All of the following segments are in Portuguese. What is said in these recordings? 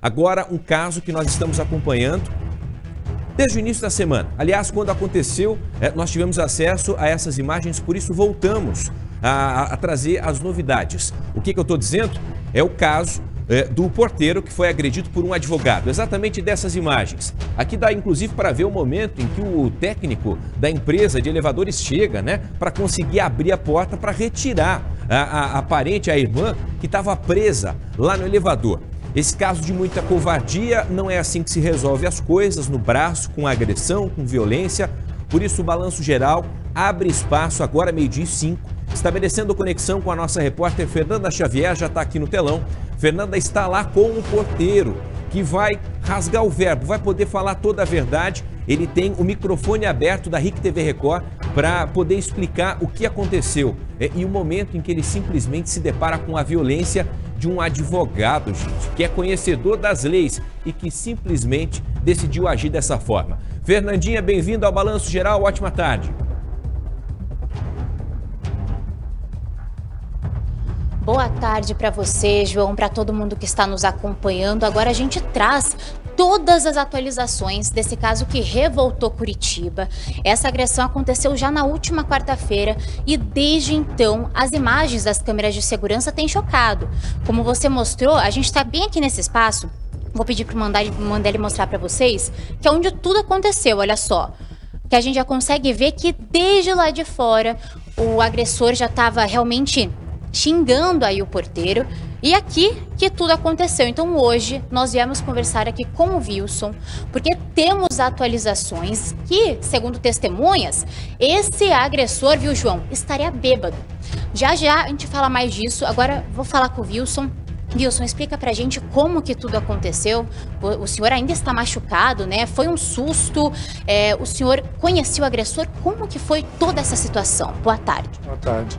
Agora, um caso que nós estamos acompanhando desde o início da semana. Aliás, quando aconteceu, nós tivemos acesso a essas imagens, por isso voltamos a trazer as novidades. O que eu estou dizendo? É o caso do porteiro que foi agredido por um advogado, exatamente dessas imagens. Aqui dá inclusive para ver o momento em que o técnico da empresa de elevadores chega, para conseguir abrir a porta para retirar a parente, a irmã, que estava presa lá no elevador. Esse caso de muita covardia, não é assim que se resolve as coisas, no braço, com agressão, com violência. Por isso o Balanço Geral abre espaço agora 12h05, estabelecendo conexão com a nossa repórter Fernanda Xavier, já está aqui no telão. Fernanda está lá com o porteiro, que vai rasgar o verbo, vai poder falar toda a verdade. Ele tem o microfone aberto da RIC TV Record para poder explicar o que aconteceu e o momento em que ele simplesmente se depara com a violência de um advogado, gente, que é conhecedor das leis e que simplesmente decidiu agir dessa forma. Fernandinha, bem-vindo ao Balanço Geral, ótima tarde. Boa tarde para você, João, para todo mundo que está nos acompanhando. Agora a gente traz todas as atualizações desse caso que revoltou Curitiba. Essa agressão aconteceu já na última quarta-feira e desde então as imagens das câmeras de segurança têm chocado. Como você mostrou, a gente está bem aqui nesse espaço. Vou pedir para o Mandelli mostrar para vocês que é onde tudo aconteceu, olha só. Que a gente já consegue ver que desde lá de fora o agressor já estava realmente xingando aí o porteiro, e aqui que tudo aconteceu. Então hoje nós viemos conversar aqui com o Wilson, porque temos atualizações que, segundo testemunhas, esse agressor, viu, João, estaria bêbado. Já já a gente fala mais disso. Agora vou falar com o Wilson. Wilson, explica pra gente como que tudo aconteceu. O senhor ainda está machucado, né? Foi um susto. O senhor conhecia o agressor? Como que foi toda essa situação? Boa tarde. Boa tarde.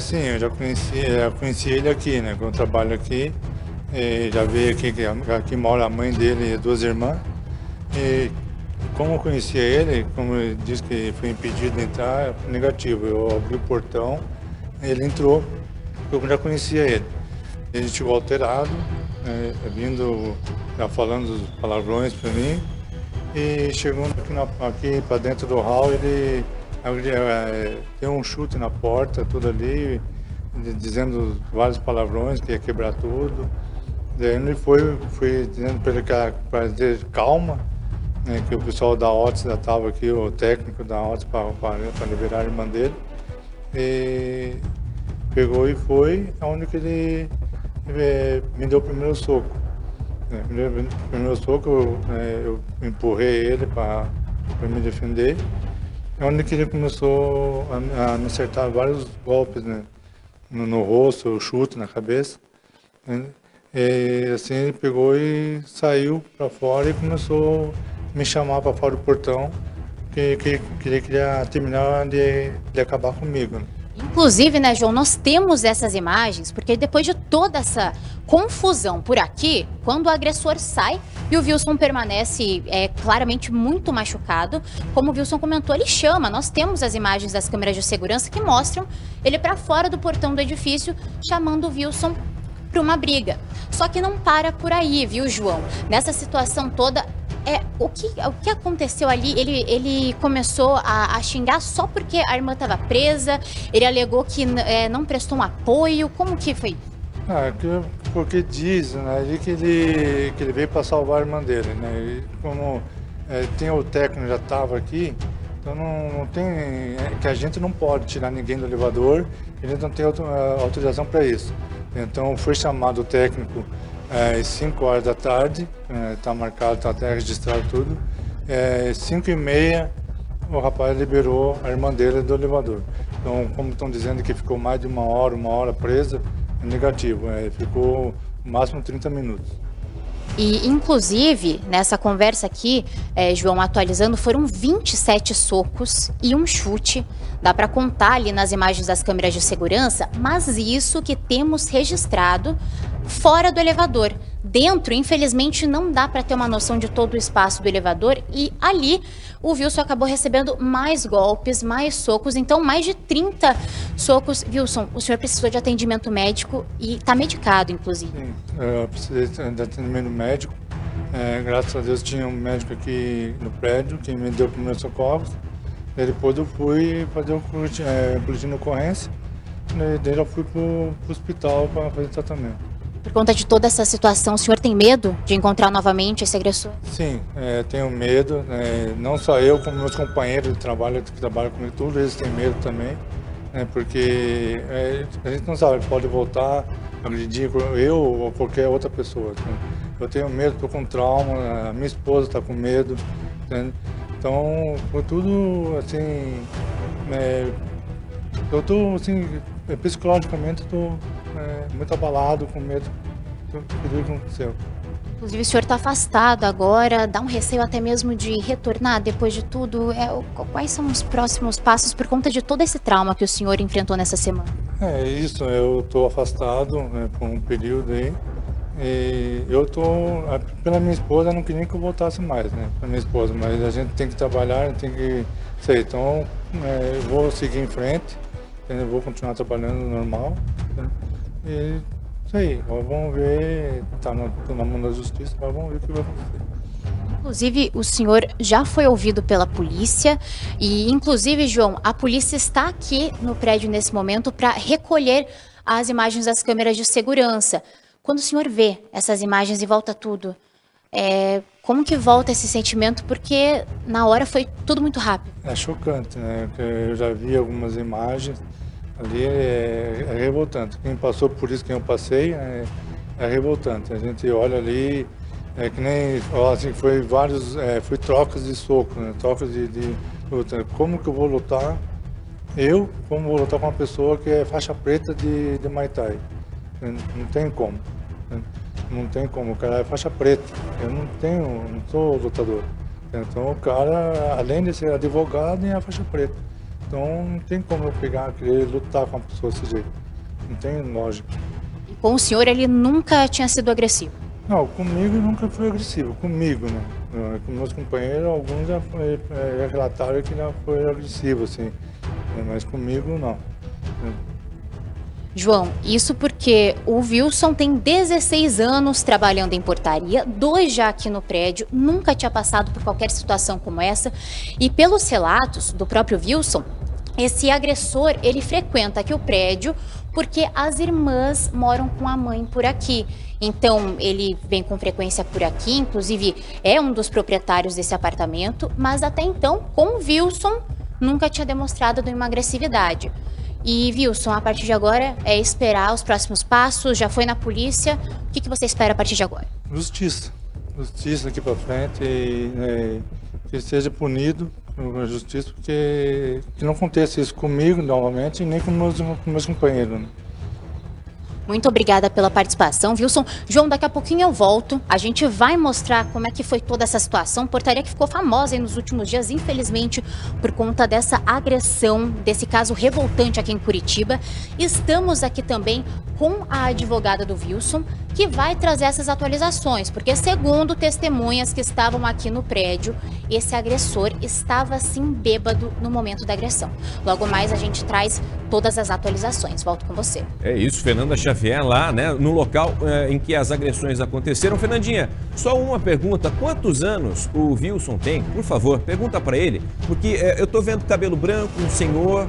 Sim, eu já conheci ele aqui, né? Quando eu trabalho aqui, já veio aqui, que aqui mora a mãe dele e 2 irmãs. E como eu conhecia ele, como ele disse que foi impedido de entrar, negativo. Eu abri o portão, ele entrou, eu já conhecia ele. Ele chegou alterado, vindo, já falando os palavrões para mim, e chegou aqui para dentro do hall, ele deu um chute na porta, tudo ali, dizendo vários palavrões, que ia quebrar tudo. Daí ele foi dizendo para ele para dizer calma, né, que o pessoal da OTS já estava aqui, o técnico da OTS para liberar a irmã dele. E pegou e foi aonde que ele me deu o primeiro soco. O primeiro soco, eu empurrei ele para me defender. É onde que ele começou a me acertar vários golpes, né? No rosto, chute na cabeça. Né? E assim ele pegou e saiu para fora e começou a me chamar para fora do portão, que ele queria terminar de acabar comigo. Né? Inclusive, né, João, nós temos essas imagens, porque depois de toda essa confusão por aqui, quando o agressor sai e o Wilson permanece claramente muito machucado, como o Wilson comentou, ele chama, nós temos as imagens das câmeras de segurança que mostram ele para fora do portão do edifício, chamando o Wilson para uma briga. Só que não para por aí, viu, João? Nessa situação toda, o que aconteceu ali, ele começou a xingar só porque a irmã estava presa, ele alegou que não prestou um apoio, como que foi? Porque diz, né, que ele veio para salvar a irmã dele, né, e como tem o técnico já estava aqui, então não tem, que a gente não pode tirar ninguém do elevador, a gente não tem autorização para isso. Então foi chamado o técnico às 5 horas da tarde, está marcado, está até registrado tudo. 5h30 o rapaz liberou a irmã dele do elevador. Então, como estão dizendo que ficou mais de uma hora presa, é negativo, ficou no máximo 30 minutos. E, inclusive, nessa conversa aqui, João, atualizando, foram 27 socos e um chute. Dá para contar ali nas imagens das câmeras de segurança, mas isso que temos registrado fora do elevador. Dentro, infelizmente, não dá para ter uma noção de todo o espaço do elevador e ali o Wilson acabou recebendo mais golpes, mais socos, então mais de 30 socos. Wilson, o senhor precisou de atendimento médico e está medicado, inclusive. Sim, eu precisei de atendimento médico. Graças a Deus tinha um médico aqui no prédio que me deu primeiros socorros. E depois eu fui fazer um boletim de ocorrência. E daí eu fui para o hospital para fazer tratamento. Por conta de toda essa situação, o senhor tem medo de encontrar novamente esse agressor? Sim, tenho medo. Não só eu, como meus companheiros de trabalho que trabalham comigo, todos eles têm medo também. Porque a gente não sabe, pode voltar a agredir eu ou qualquer outra pessoa. Né? Eu tenho medo, estou com trauma, a minha esposa está com medo. Né? Então, por tudo, assim, eu estou, assim, psicologicamente, estou muito abalado, com medo de tudo que aconteceu. Inclusive, o senhor está afastado agora, dá um receio até mesmo de retornar depois de tudo. Quais são os próximos passos por conta de todo esse trauma que o senhor enfrentou nessa semana? Isso, eu estou afastado por um período aí. E eu estou, pela minha esposa, eu não queria que eu voltasse mais, né, pela minha esposa, mas a gente tem que trabalhar, a gente tem que sei, então eu vou seguir em frente, eu vou continuar trabalhando normal, né, e isso aí, vamos ver, tá na mão da justiça, mas vamos ver o que vai acontecer. Inclusive, o senhor já foi ouvido pela polícia e, inclusive, João, a polícia está aqui no prédio nesse momento para recolher as imagens das câmeras de segurança. Quando o senhor vê essas imagens e volta tudo, como que volta esse sentimento? Porque na hora foi tudo muito rápido. É chocante, né? Eu já vi algumas imagens ali, é revoltante. Quem passou por isso que eu passei é revoltante. A gente olha ali, que nem, assim, foi trocas de soco, né? Trocas de luta. Como que eu vou lutar? Como vou lutar com uma pessoa que é faixa preta de Muay Thai? Não tem como. Não tem como. O cara é faixa preta. Eu não sou lutador. Então o cara, além de ser advogado, é a faixa preta. Então não tem como eu querer lutar com uma pessoa desse jeito. Não tem lógica. E com o senhor, ele nunca tinha sido agressivo? Não, comigo nunca foi agressivo. Comigo, né? Com meus companheiros, alguns já relataram que já foi agressivo, assim. Mas comigo, não. João, isso porque o Wilson tem 16 anos trabalhando em portaria, 2 já aqui no prédio, nunca tinha passado por qualquer situação como essa. E pelos relatos do próprio Wilson, esse agressor, ele frequenta aqui o prédio porque as irmãs moram com a mãe por aqui. Então, ele vem com frequência por aqui, inclusive é um dos proprietários desse apartamento, mas até então, com o Wilson, nunca tinha demonstrado nenhuma agressividade. E, Wilson, a partir de agora é esperar os próximos passos, já foi na polícia, o que você espera a partir de agora? Justiça. Justiça aqui para frente, que seja punido com a justiça, porque que não aconteça isso comigo novamente e nem com meus companheiros. Né? Muito obrigada pela participação, Wilson. João, daqui a pouquinho eu volto. A gente vai mostrar como é que foi toda essa situação. Portaria que ficou famosa aí nos últimos dias, infelizmente, por conta dessa agressão, desse caso revoltante aqui em Curitiba. Estamos aqui também com a advogada do Wilson, que vai trazer essas atualizações, porque segundo testemunhas que estavam aqui no prédio, esse agressor estava sim bêbado no momento da agressão. Logo mais a gente traz todas as atualizações. Volto com você. É isso, Fernanda Xavier lá, né, no local em que as agressões aconteceram. Fernandinha, só uma pergunta, quantos anos o Wilson tem? Por favor, pergunta para ele, porque eu tô vendo cabelo branco, um senhor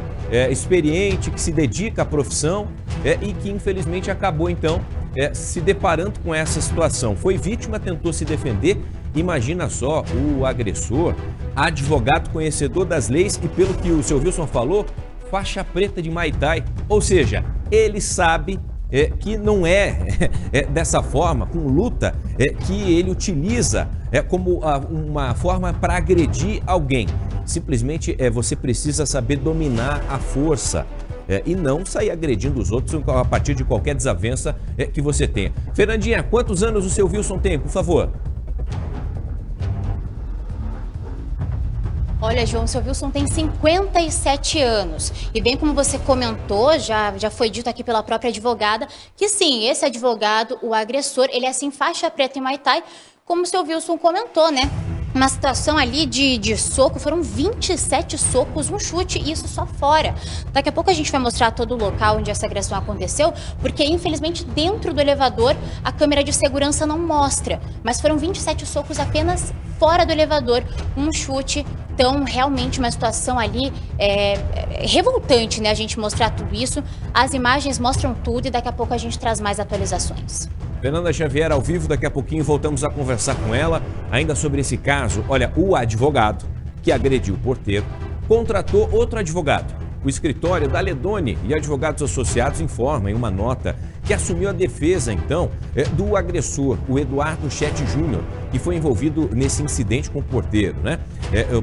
experiente, que se dedica à profissão e que infelizmente acabou então se deparando com essa situação. Foi vítima, tentou se defender. Imagina só, o agressor, advogado conhecedor das leis e, pelo que o seu Wilson falou, faixa preta de Muay Thai. Ou seja, ele sabe que não dessa forma, com luta, que ele utiliza como uma forma para agredir alguém. Simplesmente você precisa saber dominar a força. E não sair agredindo os outros a partir de qualquer desavença que você tenha. Fernandinha, quantos anos o seu Wilson tem, por favor? Olha, João, seu Wilson tem 57 anos. E bem como você comentou, já foi dito aqui pela própria advogada, que sim, esse advogado, o agressor, ele é assim faixa preta em Muay Thai, como o seu Wilson comentou, né? Uma situação ali de soco, foram 27 socos, um chute, e isso só fora. Daqui a pouco a gente vai mostrar todo o local onde essa agressão aconteceu, porque infelizmente dentro do elevador a câmera de segurança não mostra. Mas foram 27 socos apenas fora do elevador, um chute. Então, realmente uma situação ali revoltante, né? A gente mostrar tudo isso. As imagens mostram tudo e daqui a pouco a gente traz mais atualizações. Fernanda Xavier ao vivo, daqui a pouquinho voltamos a conversar com ela ainda sobre esse caso. Olha, o advogado que agrediu o porteiro contratou outro advogado. O escritório da Ledone e Advogados Associados informa em uma nota que assumiu a defesa, então, do agressor, o Eduardo Chete Júnior, que foi envolvido nesse incidente com o porteiro, né?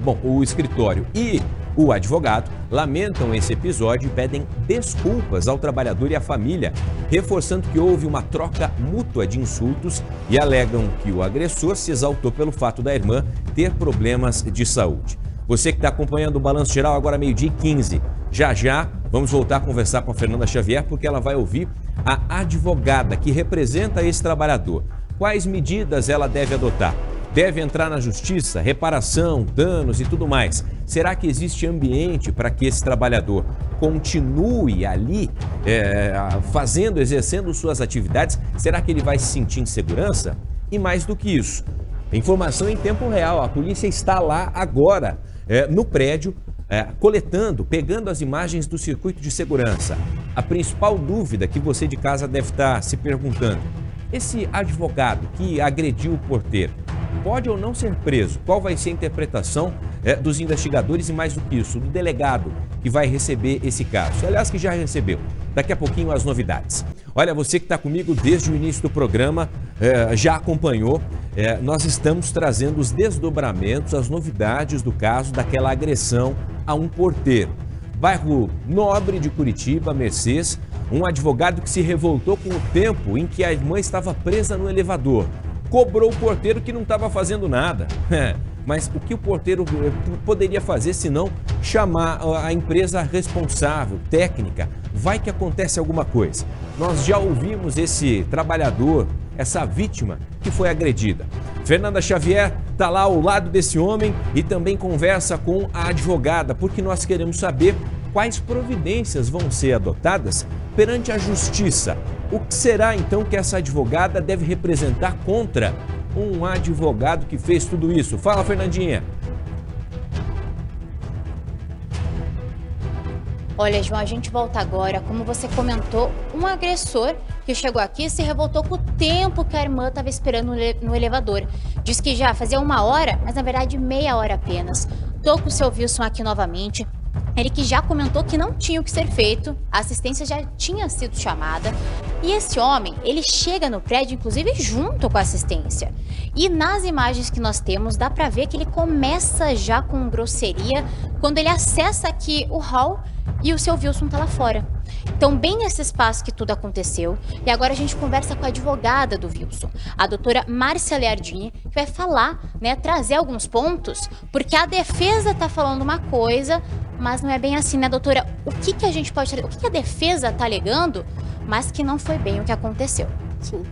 Bom, o escritório e o advogado lamentam esse episódio e pedem desculpas ao trabalhador e à família, reforçando que houve uma troca mútua de insultos e alegam que o agressor se exaltou pelo fato da irmã ter problemas de saúde. Você que está acompanhando o Balanço Geral, agora 12h15. Já vamos voltar a conversar com a Fernanda Xavier, porque ela vai ouvir a advogada que representa esse trabalhador. Quais medidas ela deve adotar? Deve entrar na justiça, reparação, danos e tudo mais. Será que existe ambiente para que esse trabalhador continue ali exercendo suas atividades? Será que ele vai se sentir em segurança? E mais do que isso, informação em tempo real. A polícia está lá agora, no prédio, pegando as imagens do circuito de segurança. A principal dúvida que você de casa deve estar se perguntando: esse advogado que agrediu o porteiro pode ou não ser preso? Qual vai ser a interpretação dos investigadores e, mais do que isso, do delegado que vai receber esse caso? Aliás, que já recebeu. Daqui a pouquinho as novidades. Olha, você que está comigo desde o início do programa, já acompanhou, nós estamos trazendo os desdobramentos, as novidades do caso daquela agressão a um porteiro. Bairro Nobre de Curitiba, Mercês, um advogado que se revoltou com o tempo em que a irmã estava presa no elevador. Cobrou o porteiro que não estava fazendo nada. Mas o que o porteiro poderia fazer se não chamar a empresa responsável, técnica? Vai que acontece alguma coisa. Nós já ouvimos esse trabalhador, essa vítima que foi agredida. Fernanda Xavier está lá ao lado desse homem e também conversa com a advogada, porque nós queremos saber quais providências vão ser adotadas perante a justiça. O que será então que essa advogada deve representar contra um advogado que fez tudo isso? Fala, Fernandinha. Olha, João, a gente volta agora. Como você comentou, um agressor que chegou aqui se revoltou com o tempo que a irmã estava esperando no elevador. Diz que já fazia 1 hora, mas na verdade meia hora apenas. Tô com o seu Wilson aqui novamente. Ele que já comentou que não tinha o que ser feito, a assistência já tinha sido chamada. E esse homem, ele chega no prédio, inclusive junto com a assistência. E nas imagens que nós temos, dá pra ver que ele começa já com grosseria quando ele acessa aqui o hall e o seu Wilson tá lá fora. Então, bem nesse espaço que tudo aconteceu, e agora a gente conversa com a advogada do Wilson, a doutora Márcia Leardini, que vai falar, né, trazer alguns pontos, porque a defesa tá falando uma coisa, mas não é bem assim, né, doutora? O que a gente pode, o que a defesa tá alegando, mas que não foi bem o que aconteceu? Sim.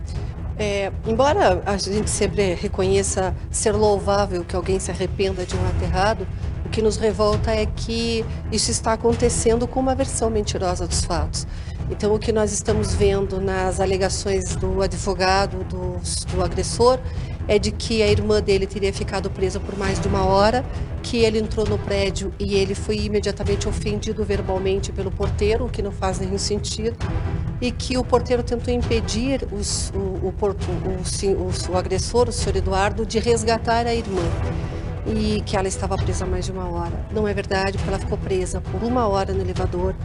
Embora a gente sempre reconheça ser louvável que alguém se arrependa de um ato errado, o que nos revolta é que isso está acontecendo com uma versão mentirosa dos fatos. Então, o que nós estamos vendo nas alegações do advogado, do agressor, é de que a irmã dele teria ficado presa por mais de 1 hora, que ele entrou no prédio e ele foi imediatamente ofendido verbalmente pelo porteiro, o que não faz nenhum sentido, e que o porteiro tentou impedir o agressor, o senhor Eduardo, de resgatar a irmã, e que ela estava presa há mais de 1 hora. Não é verdade, porque ela ficou presa por 1 hora no elevador.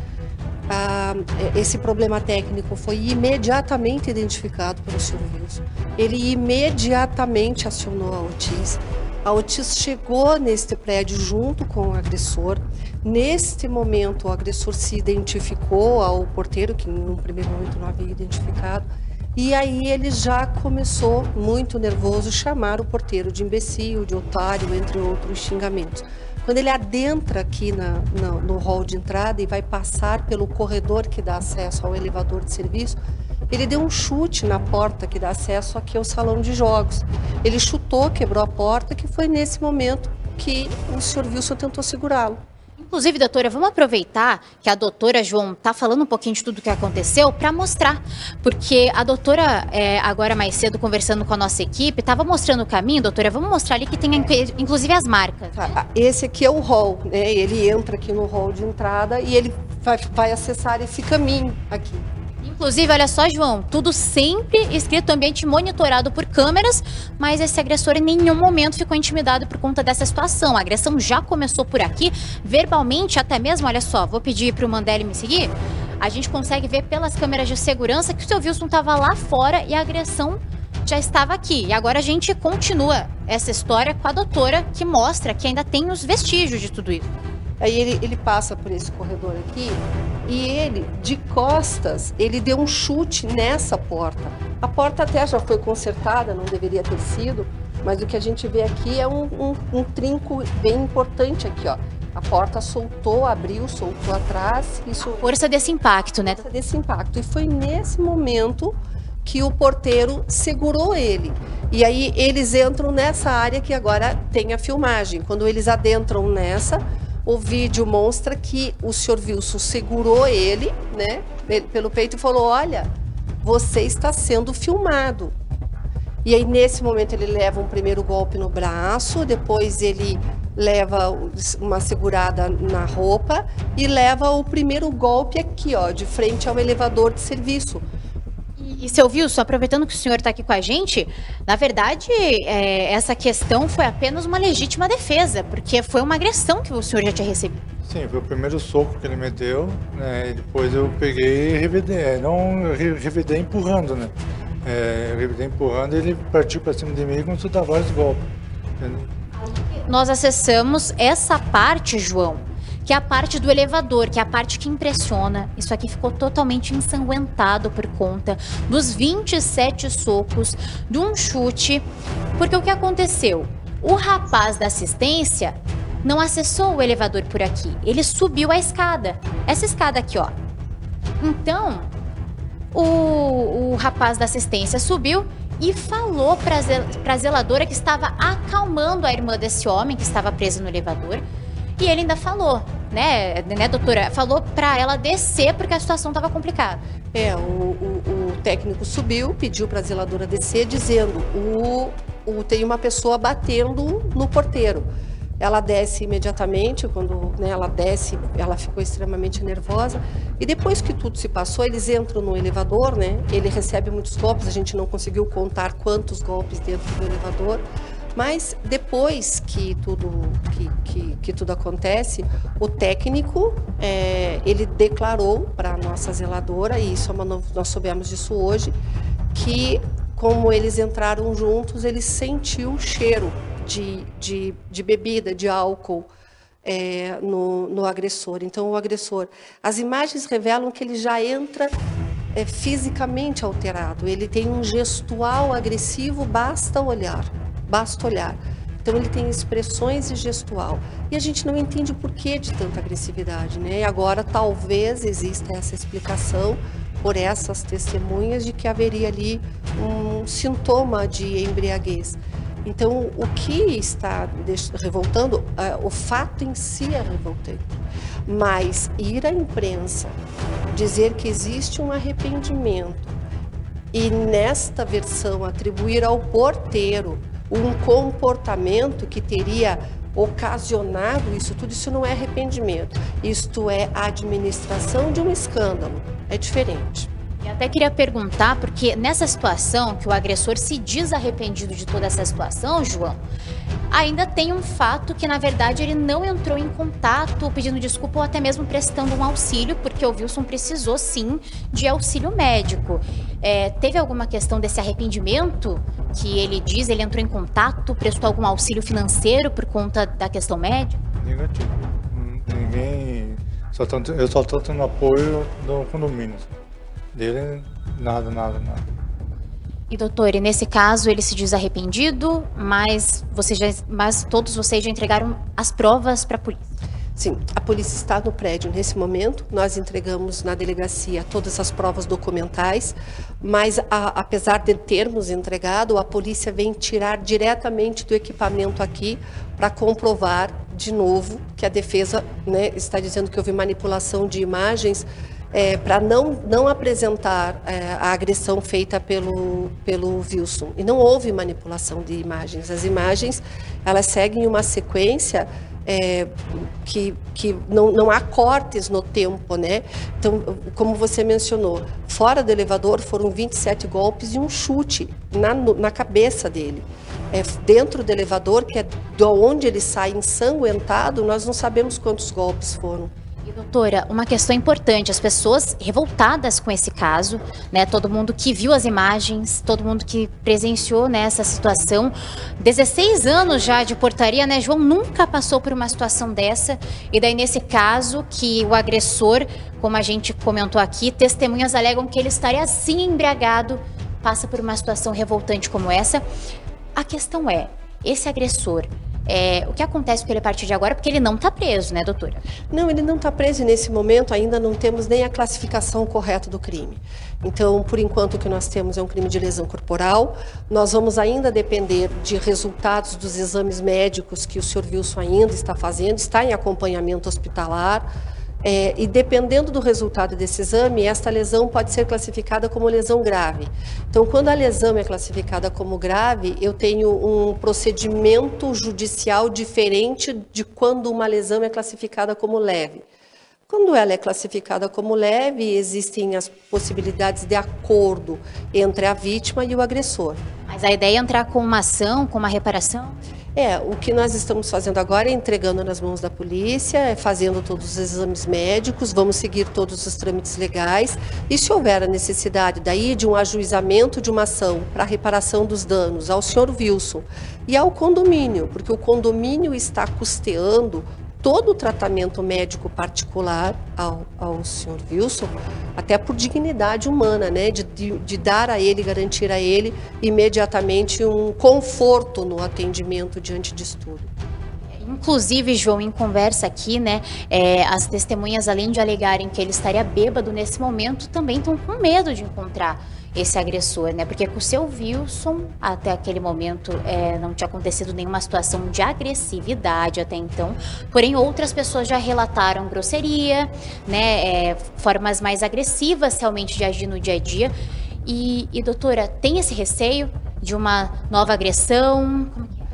Esse problema técnico foi imediatamente identificado pelo Sr. Wilson. Ele imediatamente acionou a Otis. A Otis chegou neste prédio junto com o agressor. Neste momento, o agressor se identificou ao porteiro, que num primeiro momento não havia identificado. E aí ele já começou, muito nervoso, chamar o porteiro de imbecil, de otário, entre outros xingamentos. Quando ele adentra aqui no hall de entrada e vai passar pelo corredor que dá acesso ao elevador de serviço, ele deu um chute na porta que dá acesso aqui ao salão de jogos. Ele chutou, quebrou a porta, que foi nesse momento que o senhor Wilson tentou segurá-lo. Inclusive, doutora, vamos aproveitar que a doutora João está falando um pouquinho de tudo o que aconteceu para mostrar, porque a doutora, agora mais cedo, conversando com a nossa equipe, estava mostrando o caminho, doutora, vamos mostrar ali que tem inclusive as marcas. Esse aqui é o hall, né? Ele entra aqui no hall de entrada e ele vai acessar esse caminho aqui. Inclusive, olha só, João, tudo sempre escrito ambiente monitorado por câmeras, mas esse agressor em nenhum momento ficou intimidado por conta dessa situação. A agressão já começou por aqui, verbalmente até mesmo, olha só, vou pedir para o Mandelli me seguir. A gente consegue ver pelas câmeras de segurança que o seu Wilson estava lá fora e a agressão já estava aqui. E agora a gente continua essa história com a doutora, que mostra que ainda tem os vestígios de tudo isso. Aí ele passa por esse corredor aqui e ele, de costas, ele deu um chute nessa porta. A porta até já foi consertada, não deveria ter sido, mas o que a gente vê aqui é um trinco bem importante aqui, ó. A porta soltou, abriu, soltou atrás. Isso, força desse impacto, né? Força desse impacto. E foi nesse momento que o porteiro segurou ele. E aí eles entram nessa área que agora tem a filmagem. Quando eles adentram nessa, o vídeo mostra que o senhor Wilson segurou ele, né, pelo peito e falou: olha, você está sendo filmado. E aí nesse momento ele leva um primeiro golpe no braço, depois ele leva uma segurada na roupa e leva o primeiro golpe aqui, ó, de frente ao elevador de serviço. E seu Wilson, aproveitando que o senhor está aqui com a gente, na verdade, essa questão foi apenas uma legítima defesa, porque foi uma agressão que o senhor já tinha recebido. Sim, foi o primeiro soco que ele me deu, né, e depois eu peguei e revidei, revidei empurrando, né, eu revidei empurrando e ele partiu para cima de mim e começou a dar vários golpes, entendeu? Nós acessamos essa parte, João, que é a parte do elevador, que é a parte que impressiona. Isso aqui ficou totalmente ensanguentado por conta dos 27 socos, de um chute, porque o que aconteceu? O rapaz da assistência não acessou o elevador por aqui, ele subiu a escada, essa escada aqui, ó. Então, o rapaz da assistência subiu e falou para a zeladora que estava acalmando a irmã desse homem que estava preso no elevador. E ele ainda falou, né, doutora? Falou para ela descer porque a situação estava complicada. O técnico subiu, pediu para a zeladora descer, dizendo: tem uma pessoa batendo no porteiro. Ela desce imediatamente, quando, né, ela desce, ela ficou extremamente nervosa. E depois que tudo se passou, eles entram no elevador, né? Ele recebe muitos golpes, a gente não conseguiu contar quantos golpes dentro do elevador. Mas depois que tudo acontece, o técnico, ele declarou para a nossa zeladora, e isso nós soubemos disso hoje, que como eles entraram juntos, ele sentiu o cheiro de bebida, de álcool no agressor. Então o agressor, as imagens revelam que ele já entra fisicamente alterado, ele tem um gestual agressivo, basta olhar. Então ele tem expressões e gestual. E a gente não entende o porquê de tanta agressividade, né? E agora talvez exista essa explicação por essas testemunhas de que haveria ali um sintoma de embriaguez. Então o que está revoltando, o fato em si é revoltante. Mas ir à imprensa dizer que existe um arrependimento e nesta versão atribuir ao porteiro um comportamento que teria ocasionado isso tudo, isso não é arrependimento. Isto é a administração de um escândalo. É diferente. Eu até queria perguntar, porque nessa situação, que o agressor se diz arrependido de toda essa situação, João, ainda tem um fato que, na verdade, ele não entrou em contato pedindo desculpa ou até mesmo prestando um auxílio, porque o Wilson precisou, sim, de auxílio médico. Teve alguma questão desse arrependimento que ele diz, ele entrou em contato, prestou algum auxílio financeiro por conta da questão médica? Negativo. Ninguém... Eu só estou tendo apoio do condomínio. Dele, nada. E doutor, e nesse caso ele se diz arrependido, mas todos vocês já entregaram as provas para a polícia? Sim, a polícia está no prédio nesse momento, nós entregamos na delegacia todas as provas documentais, mas apesar de termos entregado, a polícia vem tirar diretamente do equipamento aqui para comprovar de novo que a defesa, né, está dizendo que houve manipulação de imagens, para não apresentar a agressão feita pelo Wilson. E não houve manipulação de imagens. As imagens, elas seguem uma sequência que não há cortes no tempo, né? Então, como você mencionou, fora do elevador foram 27 golpes e um chute na cabeça dele. Dentro do elevador, que é de onde ele sai ensanguentado, nós não sabemos quantos golpes foram. E doutora, uma questão importante, as pessoas revoltadas com esse caso, né, todo mundo que viu as imagens, todo mundo que presenciou, né, essa situação, 16 anos já de portaria, né, João nunca passou por uma situação dessa, e daí nesse caso que o agressor, como a gente comentou aqui, testemunhas alegam que ele estaria assim embriagado, passa por uma situação revoltante como essa. A questão é, esse agressor, o que acontece com ele a partir de agora? Porque ele não está preso, né, doutora? Não, ele não está preso e nesse momento ainda não temos nem a classificação correta do crime. Então, por enquanto, o que nós temos é um crime de lesão corporal. Nós vamos ainda depender de resultados dos exames médicos que o senhor Wilson ainda está fazendo, está em acompanhamento hospitalar. E dependendo do resultado desse exame, esta lesão pode ser classificada como lesão grave. Então, quando a lesão é classificada como grave, eu tenho um procedimento judicial diferente de quando uma lesão é classificada como leve. Quando ela é classificada como leve, existem as possibilidades de acordo entre a vítima e o agressor. Mas a ideia é entrar com uma ação, com uma reparação? O que nós estamos fazendo agora é entregando nas mãos da polícia, fazendo todos os exames médicos, vamos seguir todos os trâmites legais e se houver a necessidade daí de um ajuizamento de uma ação para reparação dos danos ao senhor Wilson e ao condomínio, porque o condomínio está custeando todo o tratamento médico particular ao senhor Wilson, até por dignidade humana, né? De dar a ele, garantir a ele imediatamente um conforto no atendimento diante disso tudo. Inclusive, João, em conversa aqui, né, as testemunhas, além de alegarem que ele estaria bêbado nesse momento, também estão com medo de encontrar esse agressor, né? Porque com o seu Wilson, até aquele momento, não tinha acontecido nenhuma situação de agressividade até então. Porém, outras pessoas já relataram grosseria, né? Formas mais agressivas realmente de agir no dia a dia. E doutora, tem esse receio de uma nova agressão? Como que é?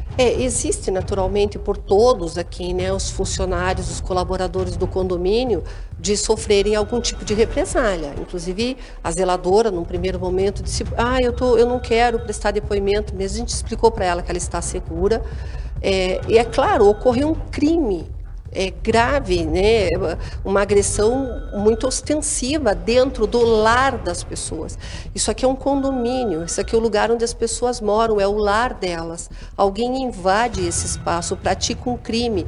Existe naturalmente por todos aqui, né, os funcionários, os colaboradores do condomínio, de sofrerem algum tipo de represália. Inclusive, a zeladora, num primeiro momento, disse: eu não quero prestar depoimento, mesmo a gente explicou para ela que ela está segura. E é claro, ocorreu um crime grave, né? Uma agressão muito ostensiva dentro do lar das pessoas. Isso aqui é um condomínio, isso aqui é o lugar onde as pessoas moram, é o lar delas. Alguém invade esse espaço, pratica um crime.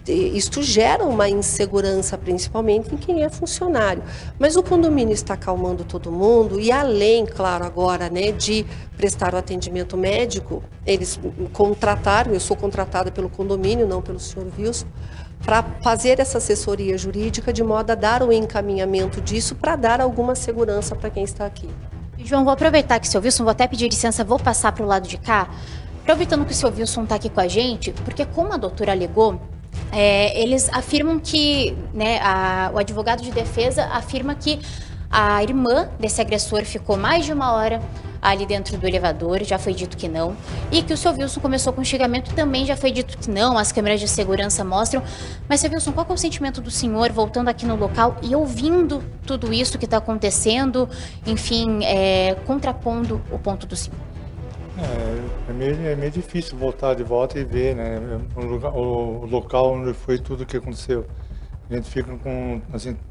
Isto gera uma insegurança, principalmente em quem é funcionário. Mas o condomínio está acalmando todo mundo e além, claro, agora, né, de prestar o atendimento médico, eles contrataram, eu sou contratada pelo condomínio, não pelo senhor Wilson, para fazer essa assessoria jurídica de modo a dar o encaminhamento disso para dar alguma segurança para quem está aqui. João, vou aproveitar que o seu Wilson, vou até pedir licença, vou passar para o lado de cá, aproveitando que o seu Wilson está aqui com a gente, porque como a doutora alegou, eles afirmam que, né, o advogado de defesa afirma que a irmã desse agressor ficou mais de 1 hora ali dentro do elevador, já foi dito que não, e que o seu Wilson começou com xingamento, também já foi dito que não, as câmeras de segurança mostram. Mas, seu Wilson, qual é o sentimento do senhor voltando aqui no local e ouvindo tudo isso que está acontecendo, enfim, contrapondo o ponto do senhor? É meio difícil voltar de volta e ver, né, o local onde foi tudo que aconteceu. A gente fica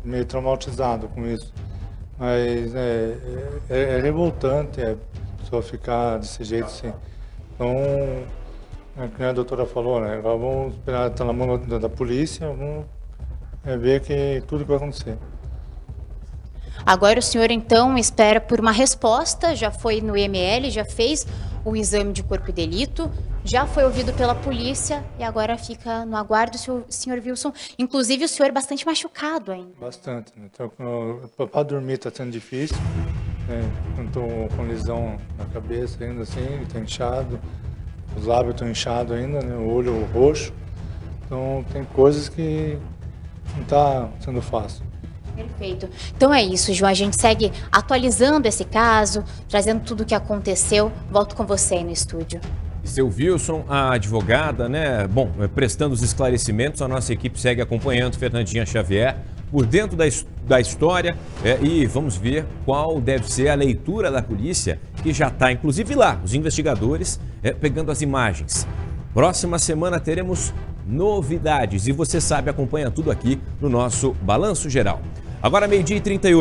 meio traumatizado com isso. Mas é revoltante a pessoa ficar desse jeito assim. Então, como a doutora falou, né, agora vamos esperar estar na mão da polícia, vamos ver tudo que vai acontecer. Agora o senhor, então, espera por uma resposta, já foi no IML, já fez o exame de corpo e delito, já foi ouvido pela polícia e agora fica no aguardo, senhor Wilson. Inclusive, o senhor é bastante machucado ainda. Bastante, né? Então, para dormir está sendo difícil, né? Estou com lesão na cabeça ainda assim, está inchado, os lábios estão inchados ainda, né? O olho roxo. Então, tem coisas que não está sendo fácil. Perfeito. Então é isso, João. A gente segue atualizando esse caso, trazendo tudo o que aconteceu. Volto com você aí no estúdio. Seu Wilson, a advogada, né? Bom, prestando os esclarecimentos, a nossa equipe segue acompanhando Fernandinha Xavier por dentro da história e vamos ver qual deve ser a leitura da polícia, que já está, inclusive lá, os investigadores pegando as imagens. Próxima semana teremos novidades e você sabe, acompanha tudo aqui no nosso Balanço Geral. Agora 12h38.